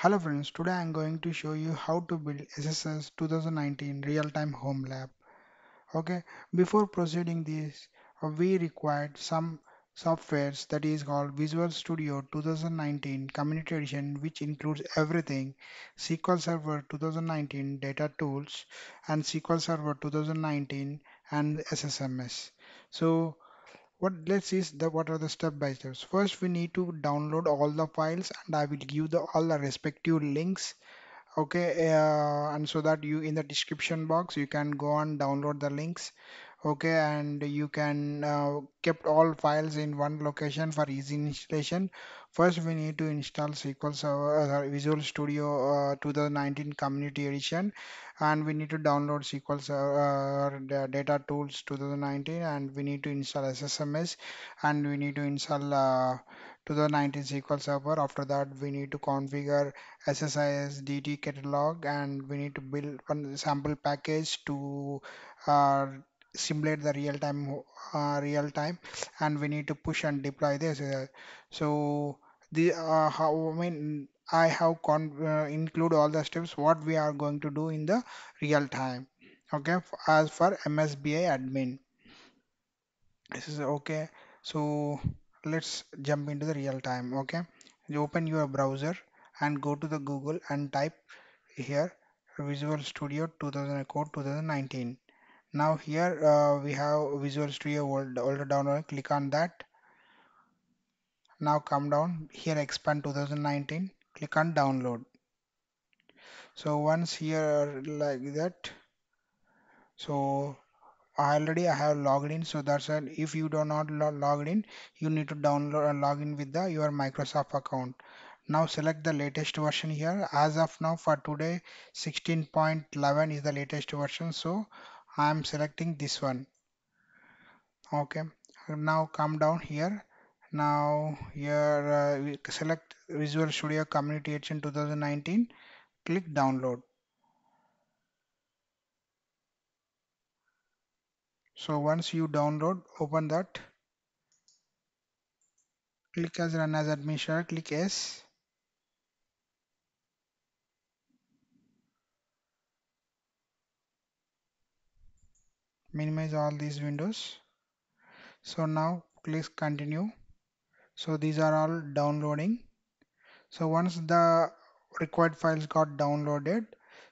Hello friends, today I am going to show you how to build SSIS 2019 real-time home lab. Okay, before proceeding this, we required some softwares that is called Visual Studio 2019 Community Edition, which includes everything: SQL Server 2019 data tools and SQL Server 2019 and SSMS. So let's see what are the step by steps. First, we need to download all the files, and I will give all the respective links. Okay, and so that you in the description box you can go and download the links. Okay, and you can kept all files in one location for easy installation. First, we need to install SQL Server, Visual Studio 2019 Community Edition, and we need to download SQL Server Data Tools 2019, and we need to install SSMS, and we need to install 2019 SQL Server. After that, we need to configure SSIS DT catalog, and we need to build one sample package to uh, simulate the real time, and we need to push and deploy this. So the how I mean I have include all the steps what we are going to do in the real time. Okay, as for MSBI admin. This is okay. So let's jump into the real time. Okay, you open your browser and go to the Google and type here Visual Studio 2000 code 2019. Now here we have Visual Studio older download. Click on that. Now come down here, expand 2019. Click on download. So once here like that. So already I have logged in. So that's why if you do not logged in, you need to download and log in with your Microsoft account. Now select the latest version here. As of now for today, 16.11 is the latest version. So I am selecting this one. Okay, now come down here. Now here we select Visual Studio Community Edition 2019. Click download. So once you download, open that. Click as run as administrator. Click yes. Minimize all these windows. So now click continue. So these are all downloading. So once the required files got downloaded,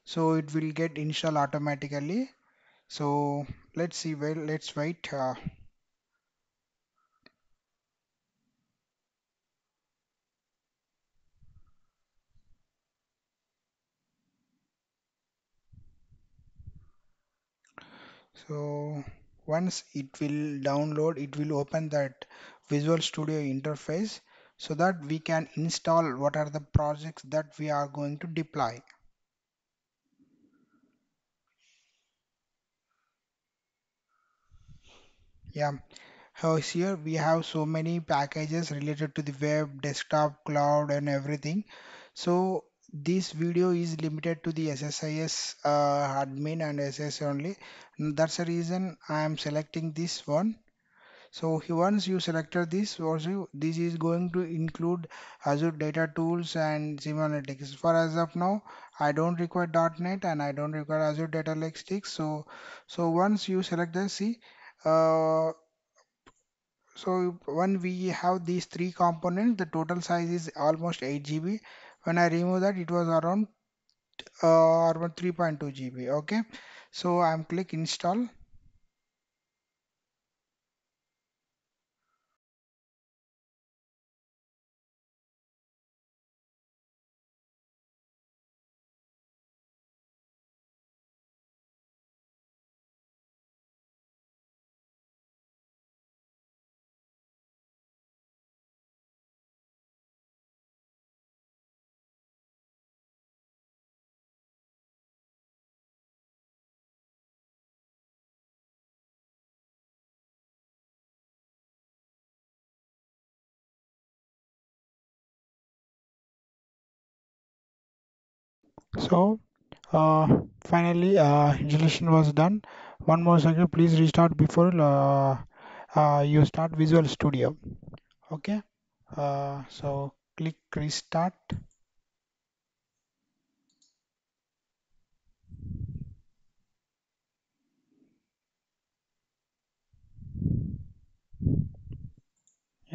so it will get installed automatically. So let's see. Well, let's wait. So once it will download, it will open that Visual Studio interface so that we can install what are the projects that we are going to deploy. Yeah, so here we have so many packages related to the web, desktop, cloud, and everything. So this video is limited to the SSIS admin and SS only. That's the reason I am selecting this one. So once you selected this, also this is going to include Azure Data Tools and Sim Analytics. For as of now, I don't require .NET and I don't require Azure Data Analytics. So once you select the C, uh, so when we have these three components, the total size is almost 8 GB. When I remove that, it was around 3.2 GB. Okay, so I'm click install. So finally, installation was done. One more second, please restart before you start Visual Studio. Okay. So click restart.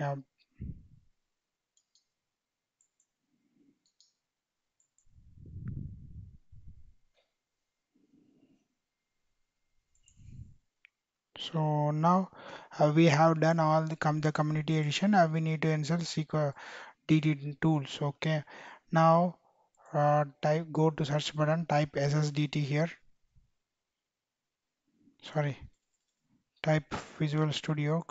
Yeah. So now we have done all the community edition. We need to insert SQL DT tools. Okay. Now type go to search button. Type SSDT here. Sorry. Type Visual Studio.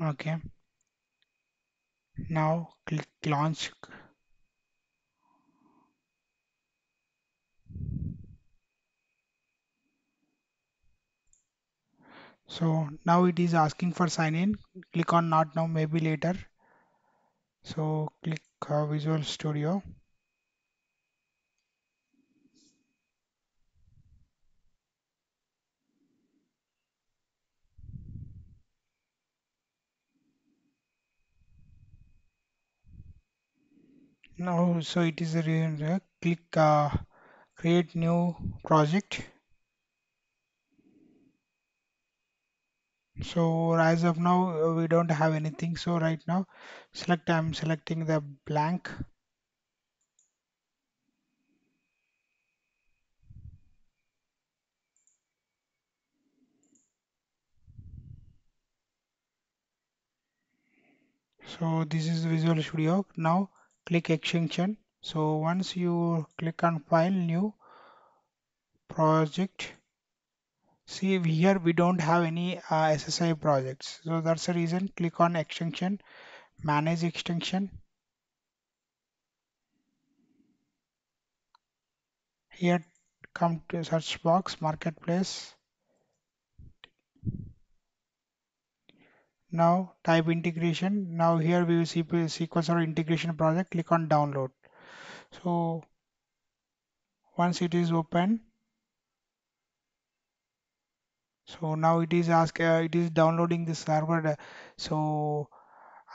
Okay. Now click launch. So now it is asking for sign in. Click on not now, maybe later. So click Visual Studio. Now, so it is a click create new project. So as of now, we don't have anything. So right now, I'm selecting the blank. So this is Visual Studio. Now click extension. So once you click on file, new project. See here we don't have any SSI projects. So that's the reason. Click on extension, manage extension. Here come to search box, marketplace. Now type integration. Now here we will see SQL Server integration project. Click on download. So once it is open, so now it is downloading the server. So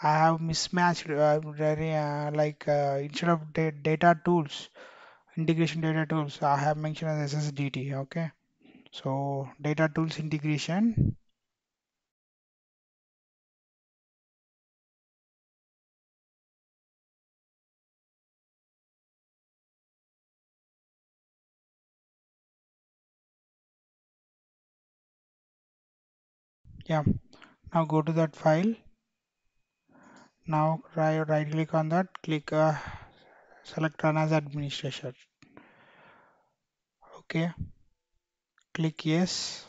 I have mismatched instead of data tools, integration data tools, I have mentioned as SSDT. Okay. So data tools integration. Yeah. Now go to that file. Now right click on that. Click select run as administrator. Okay. Click yes.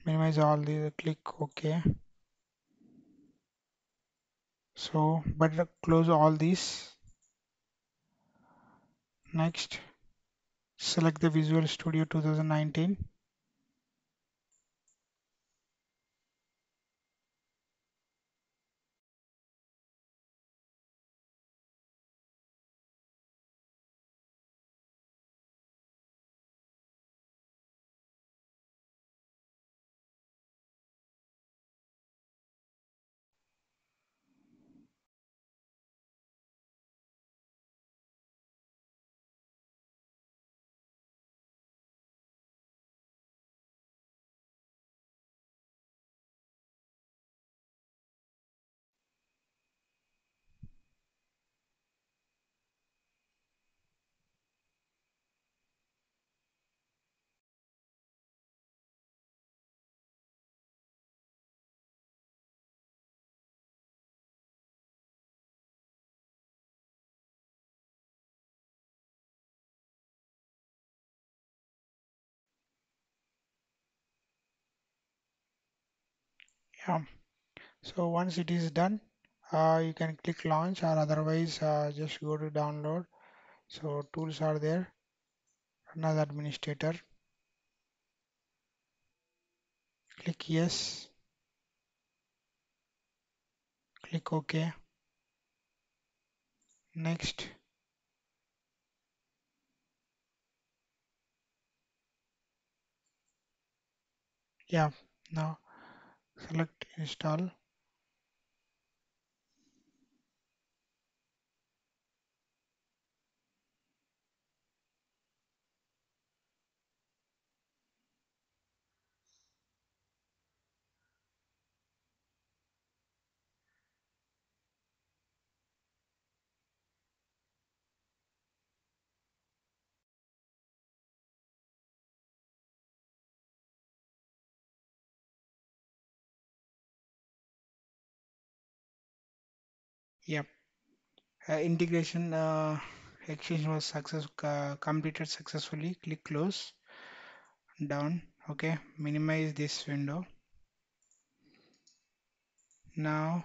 Minimize all the click OK. So but close all these. Next. Select the Visual Studio 2019. Yeah. So once it is done, you can click launch or otherwise just go to download. So tools are there. Run as administrator. Click yes. Click OK. Next. Yeah. Now Select install. Yep. Integration exchange was completed successfully. Click close. Down. Okay. Minimize this window. Now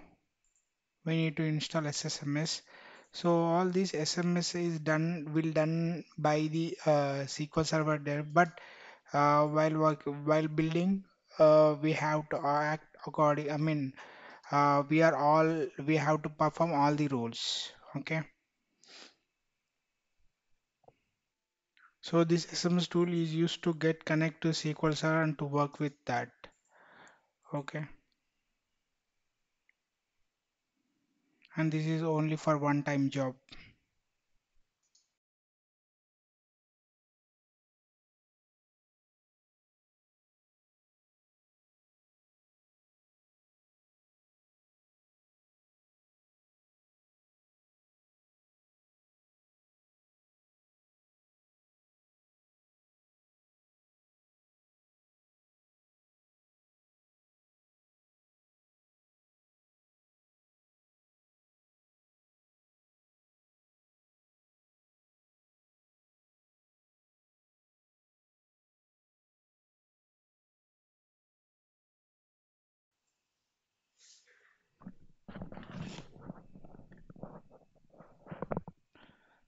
we need to install SSMS. So all these SMS is done by the SQL Server there. But while building, we have to act according. I mean, we have to perform all the roles. Okay. So this SMS tool is used to get connect to SQL Server and to work with that. Okay. And this is only for one time job.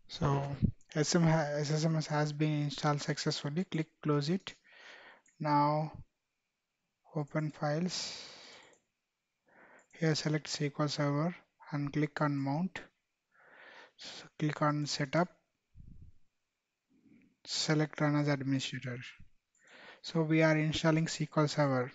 So SSMS has been installed successfully. Click close it. Now open files. Here select SQL Server and click on Mount. Click on Setup. Select Run as Administrator. So we are installing SQL Server.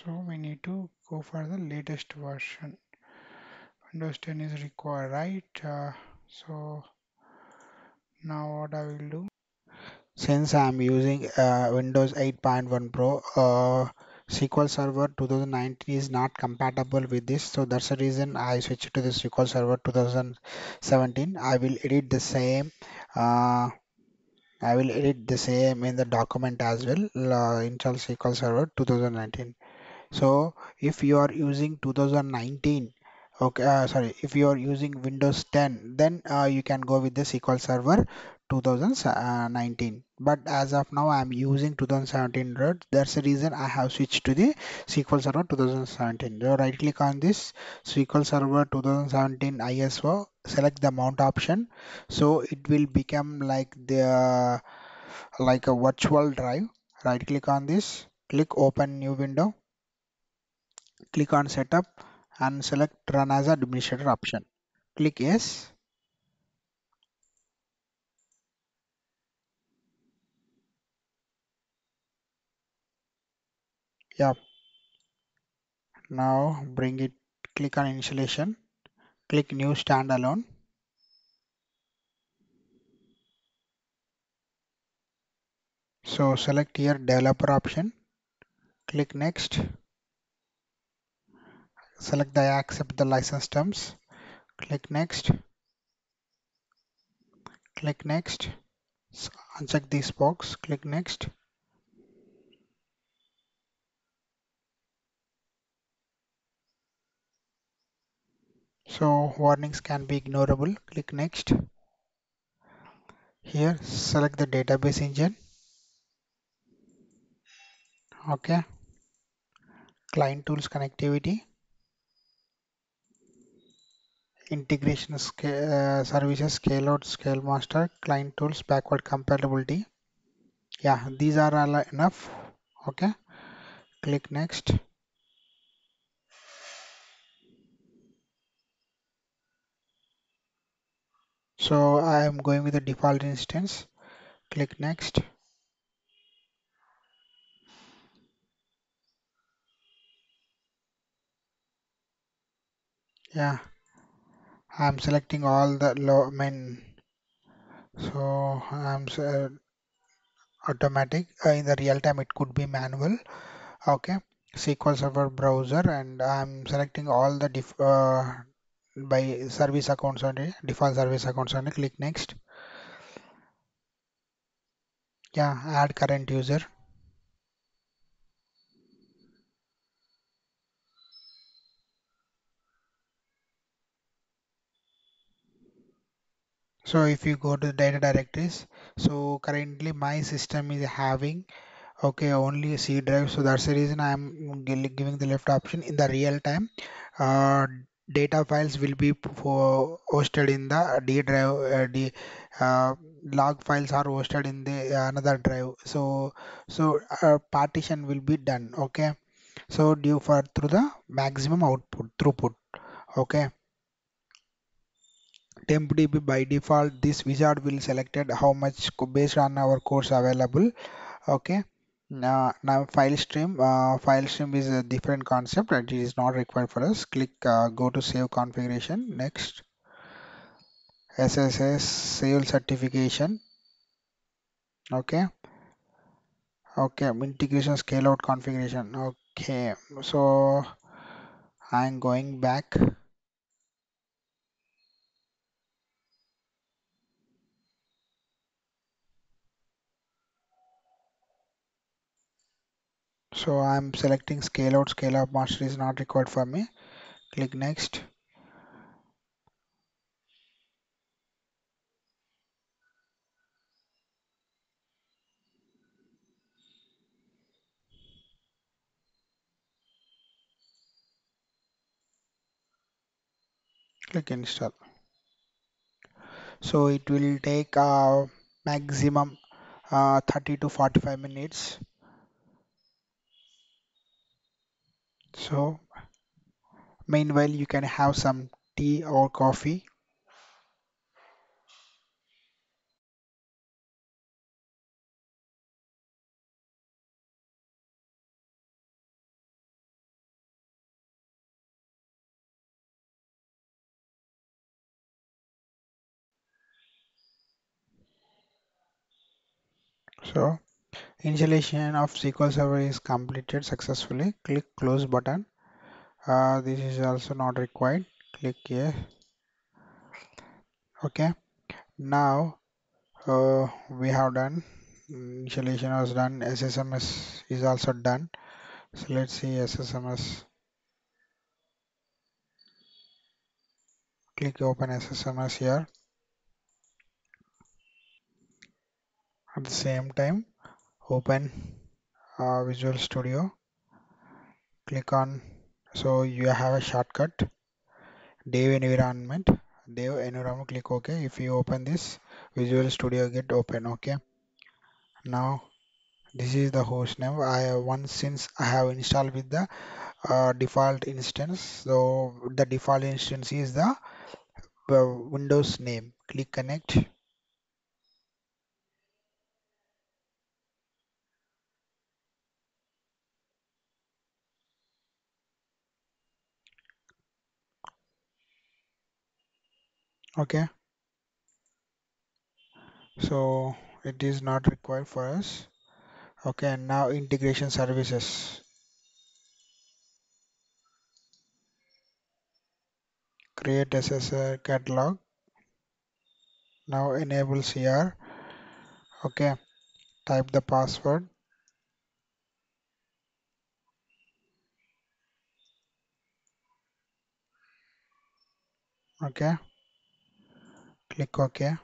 So we need to go for the latest version. Windows 10 is required, right? So now what I will do? Since I'm using Windows 8.1 Pro, SQL Server 2019 is not compatible with this, so that's the reason I switched to the SQL Server 2017. I will edit the same in the document as well. Install SQL Server 2019. So if you are using 2019, okay, sorry, if you are using Windows 10, then you can go with the SQL Server 2019. But as of now, I am using 2017. Right? That's the reason I have switched to the SQL Server 2017. So right click on this SQL Server 2017 ISO, select the mount option. So it will become like a virtual drive. Right click on this, click open new window, click on setup and select run as administrator option. Click yes. Yeah. Now bring it, click on installation, click new standalone. So select here developer option, click next, select the accept the license terms, click next, click next, uncheck this box, click next. So warnings can be ignorable, click next. Here, select the database engine. Okay. Client tools connectivity, integration services, scale out, scale master, client tools, backward compatibility. Yeah, these are all enough. Okay. Click next. So I am going with the default instance. Click next. Yeah, I'm selecting all the low main. So automatic. In the real time, it could be manual. Okay. SQL Server browser, and I'm selecting all the by service accounts only, default service accounts only. Click next. Yeah, add current user. So if you go to the data directories, so currently my system is having okay, only C drive. So that's the reason I'm giving the left option. In the real time, uh, data files will be hosted in the D drive. Uh, log files are hosted in the another drive. So partition will be done. Okay. So due for through the maximum output throughput. Okay. TempDB by default, this wizard will selected how much based on our course available. Okay. Now file stream is a different concept and it is not required for us. Click go to save configuration. Next, SSIS save certification. Okay, okay, integration scale out configuration. Okay, so I'm going back. So I'm selecting scale out, scale up master is not required for me. Click next. Click install. So it will take maximum 30 to 45 minutes. So meanwhile, you can have some tea or coffee. So installation of SQL Server is completed successfully. Click close button. This is also not required. Click here. Okay. Now we have done. Installation was done. SSMS is also done. So let's see SSMS. Click open SSMS here. At the same time, open Visual Studio. Click on. So you have a shortcut. Dev environment. Dev environment, click OK. If you open this, Visual Studio get open. Okay. Now this is the host name. I once since I have installed with the default instance. So the default instance is the Windows name. Click connect. Okay. So it is not required for us. Okay. And now integration services. Create SSR catalog. Now enable CR. Okay. Type the password. Okay. Click OK.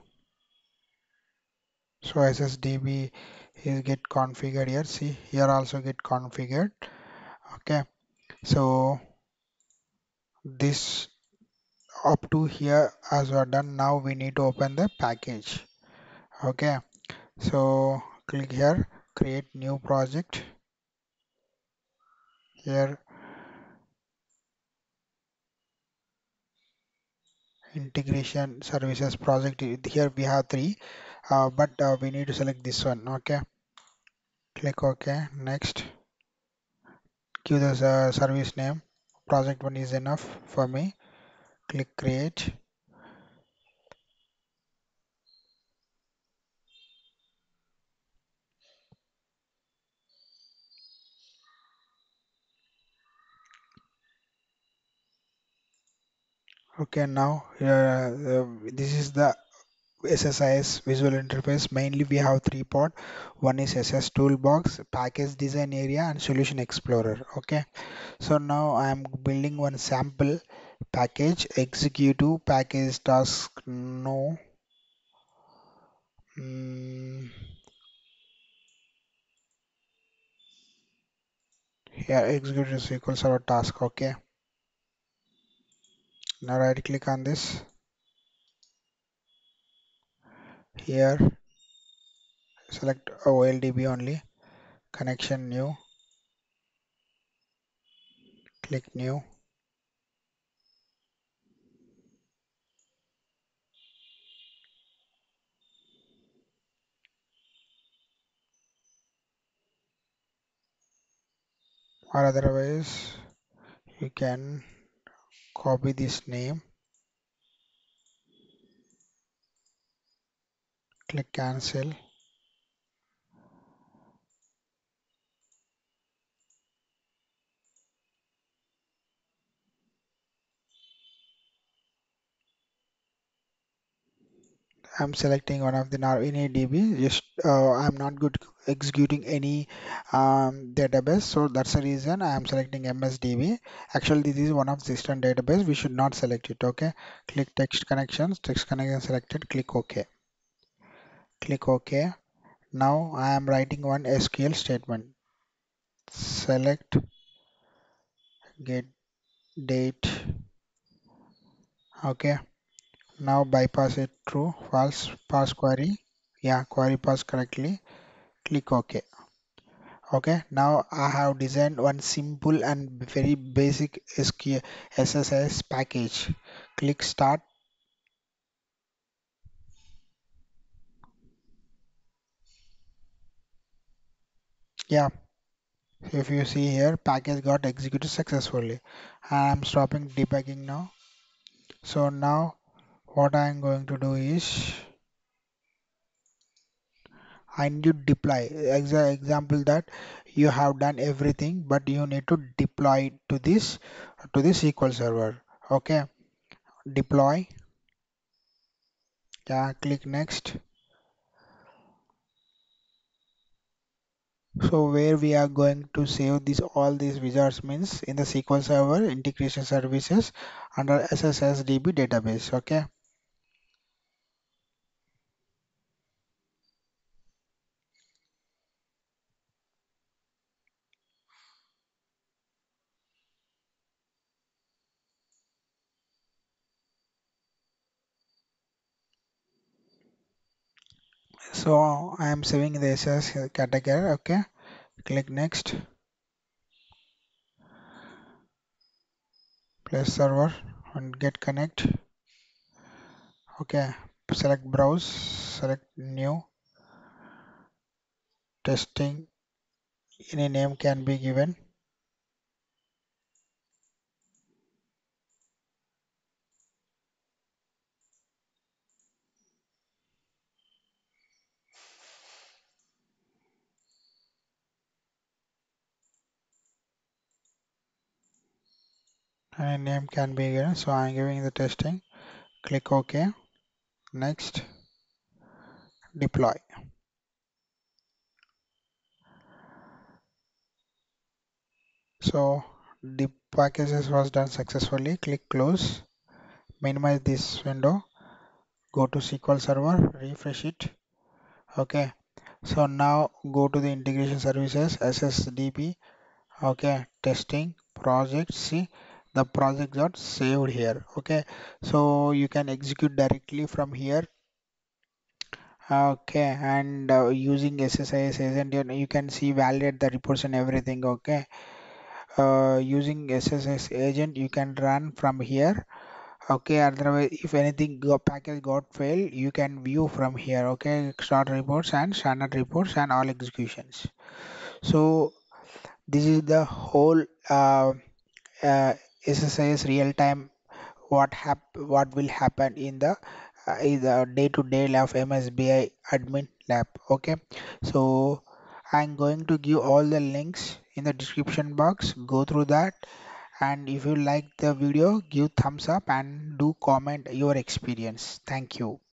So SSDB is get configured here. See here also get configured. Okay. So this up to here as we are done. Now we need to open the package. Okay. So click here, create new project. Here integration services project. Here we have three, but we need to select this one. Okay. Click OK. Next. Give the service name. Project one is enough for me. Click create. Okay, now this is the SSIS visual interface. Mainly we have three part. One is SS toolbox, package design area, and solution explorer. Okay, so now I am building one sample package. Executive package task no. Mm, here executive SQL Server task. Okay, now right click on this. Here select OLDB only. Connection new. Click new. Or otherwise you can copy this name, click cancel. I'm selecting one of the any DB. Just I'm not good executing any database, so that's the reason I am selecting MSDB. Actually, this is one of the system database. We should not select it. Okay. Click text connections. Text connection selected. Click OK. Click OK. Now I am writing one SQL statement. Select get date. Okay. Now bypass it true, false, pass query. Yeah, query pass correctly. Click OK. Okay, now I have designed one simple and very basic SQL SSIS package. Click start. Yeah, if you see here, package got executed successfully. I'm stopping debugging now. So now what I'm going to do is I need to deploy. Example that you have done everything, but you need to deploy to this SQL Server. Okay, deploy. Yeah, click next. So where we are going to save this all these wizards means in the SQL Server integration services under SSSDB database. Okay. So I am saving the SS category. Okay. Click next. Place server and get connect. Okay. Select browse. Select new. Testing. Any name can be given. Any name can be given. So I am giving the testing. Click OK. Next. Deploy. So the packages was done successfully. Click close. Minimize this window. Go to SQL Server. Refresh it. Okay, so now go to the integration services SSDP. Okay, testing projects. See, the project got saved here. Okay, so you can execute directly from here. Okay, and using SSIS agent, you can see validate the reports and everything. Okay, using SSIS agent, you can run from here. Okay, otherwise, if anything package got failed, you can view from here. Okay, start reports and standard reports and all executions. So this is the whole uh, SSIS real time what will happen in the day-to-day life MSBI admin lab. Okay, so I'm going to give all the links in the description box. Go through that, and if you like the video, give thumbs up and do comment your experience. Thank you.